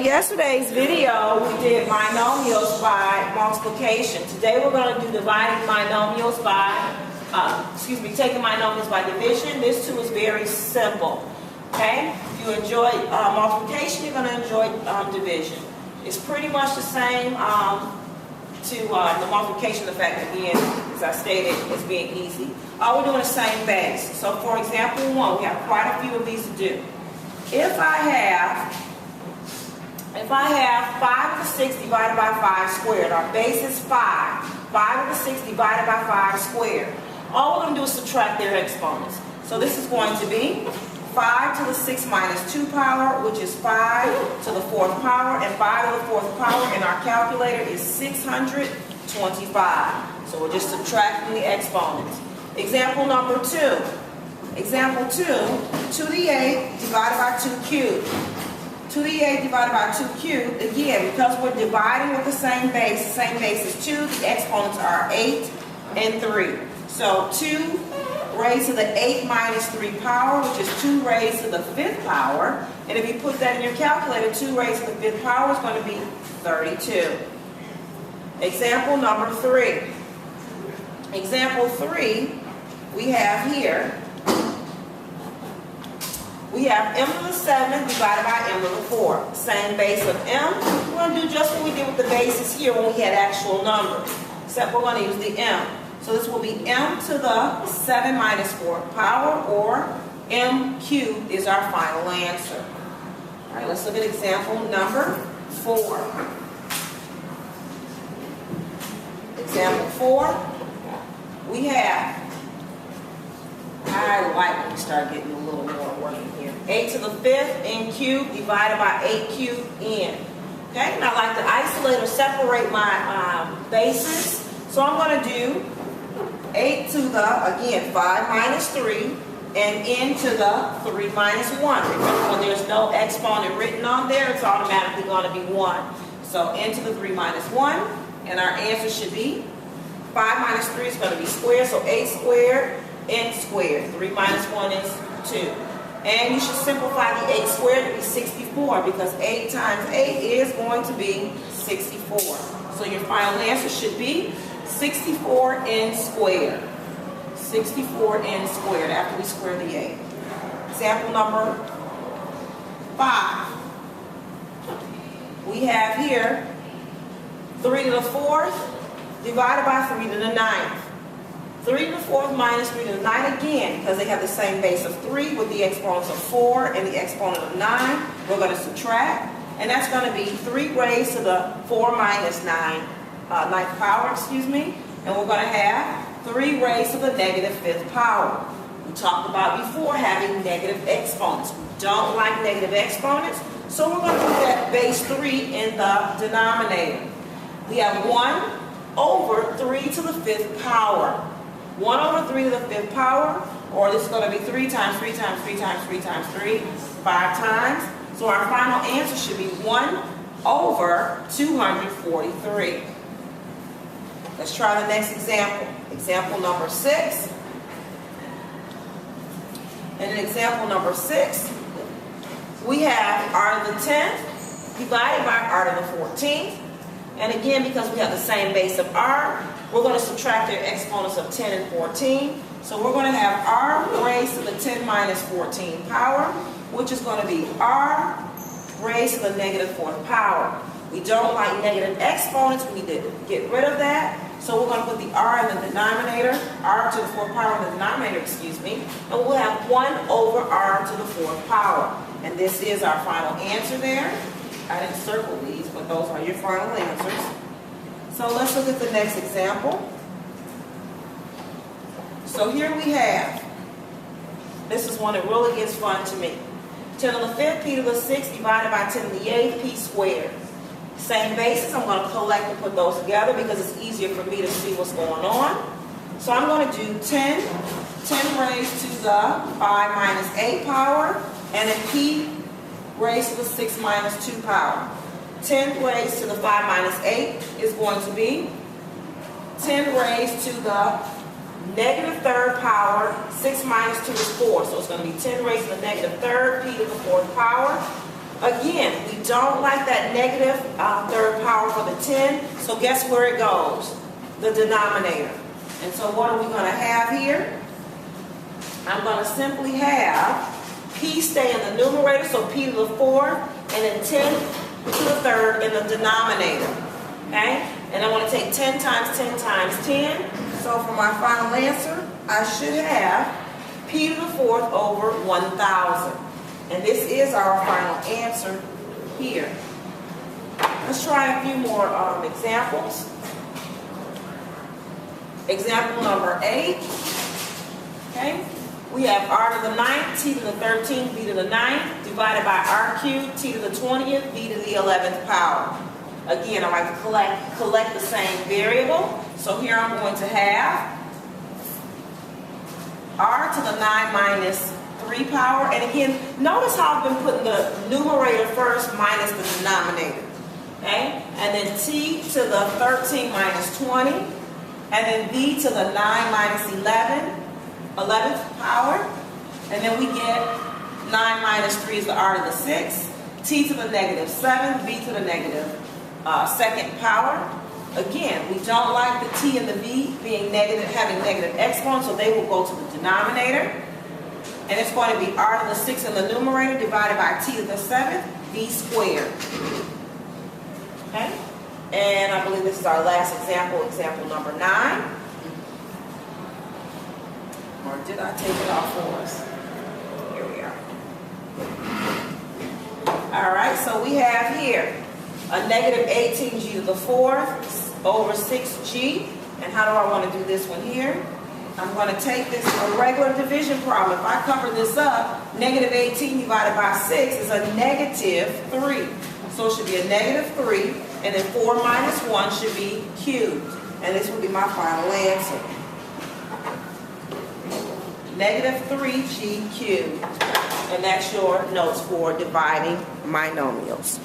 Yesterday's video, we did binomials by multiplication. Today we're going to do dividing binomials by, taking binomials by division. This too is very simple. Okay? If you enjoy multiplication, you're going to enjoy division. It's pretty much the same to the multiplication effect again, as I stated, as being easy. All we're doing is the same base. So for example 1, we have quite a few of these to do. If I have 5 to the 6 divided by 5 squared, our base is 5. 5 to the 6 divided by 5 squared. All we're going to do is subtract their exponents. So this is going to be 5 to the 6 minus 2 power, which is 5 to the 4th power, and 5 to the 4th power in our calculator is 625. So we're just subtracting the exponents. Example number 2. Example 2, 2 to the 8 divided by 2 cubed. 2 to the 8 divided by 2 cubed, again, because we're dividing with the same base is 2, the exponents are 8 and 3. So 2 raised to the 8 minus 3 power, which is 2 raised to the 5th power. And if you put that in your calculator, 2 raised to the 5th power is going to be 32. Example number 3. Example 3, we have here, we have m to the 7 divided by m to the 4. Same base of m. We're going to do just what we did with the bases here when we had actual numbers. Except we're going to use the m. So this will be m to the 7 minus 4 power, or m cubed is our final answer. All right, let's look at example number 4. Example 4, we have, I like when we start getting a little more working here. 8 to the 5th n cubed divided by 8 cubed n. Okay, now I like to isolate or separate my bases. So I'm going to do 8 to the, again, 5 minus 3, and n to the 3 minus 1. Remember, when there's no exponent written on there, it's automatically going to be 1. So n to the 3 minus 1, and our answer should be 5 minus 3 is going to be squared, so 8 squared, n squared. 3 minus 1 is 2. And you should simplify the 8 squared to be 64, because 8 times 8 is going to be 64. So your final answer should be 64n squared. 64n squared after we square the 8. Example number 5. We have here 3 to the 4th divided by 3 to the 9th. 3 to the 4th minus 3 to the 9th again, because they have the same base of 3 with the exponents of 4 and the exponent of 9. We're going to subtract, and that's going to be 3 raised to the 4 minus 9th power, and we're going to have 3 raised to the negative 5th power. We talked about before having negative exponents. We don't like negative exponents, so we're going to put that base 3 in the denominator. We have 1 over 3 to the 5th power. 1 over 3 to the 5th power, or this is going to be 3 times 3 times 3 times 3 times 3, 5 times. So our final answer should be 1 over 243. Let's try the next example. Example number 6. And in example number 6, we have r to the 10th divided by r to the 14th. And again, because we have the same base of r, we're going to subtract their exponents of 10 and 14. So we're going to have r raised to the 10 minus 14 power, which is going to be r raised to the negative 4th power. We don't like negative exponents. We need to get rid of that. So we're going to put the r in the denominator, r to the 4th power in the denominator, and we'll have 1 over r to the 4th power. And this is our final answer there. I didn't circle these, but those are your final answers. So let's look at the next example. So here we have, this is one that really gets fun to me. 10 to the 5th, p to the 6th divided by 10 to the 8th, p squared. Same basis, I'm going to collect and put those together because it's easier for me to see what's going on. So I'm going to do 10 raised to the 5 minus 8 power, and then p raised to the 6 minus 2 power. 10 raised to the 5 minus 8 is going to be 10 raised to the negative 3rd power. 6 minus 2 is 4, so it's going to be 10 raised to the negative 3rd, p to the 4th power. Again, we don't like that negative third power for the 10, so guess where it goes? The denominator. And so what are we going to have here? I'm going to simply have p stay in the numerator, so p to the 4th, and then 10 to the 3rd in the denominator. Okay? And I want to take 10 times 10 times 10. So for my final answer, I should have p to the 4th over 1,000. And this is our final answer here. Let's try a few more examples. Example number 8. Okay? We have r to the 9th, t to the 13th, v to the 9th, divided by r cubed, t to the 20th, v to the 11th power. Again, I like to collect the same variable. So here I'm going to have r to the 9 minus 3 power. And again, notice how I've been putting the numerator first minus the denominator. Okay? And then t to the 13 minus 20. And then v to the 9 minus 11th power. And then we get 9 minus 3 is the r to the 6. T to the negative 7, v to the negative 2nd power. Again, we don't like the t and the v being negative, having negative exponents, so they will go to the denominator. And it's going to be r to the 6 in the numerator divided by t to the 7th, v squared. Okay? And I believe this is our last example, example number 9. Or did I take it off for us? Here we are. All right, so we have here a negative 18g to the 4th over 6g. And how do I want to do this one here? I'm going to take this, a regular division problem. If I cover this up, negative 18 divided by 6 is a negative 3. So it should be a negative 3, and then 4 minus 1 should be cubed. And this will be my final answer. Negative 3g cubed. And that's your notes for dividing monomials.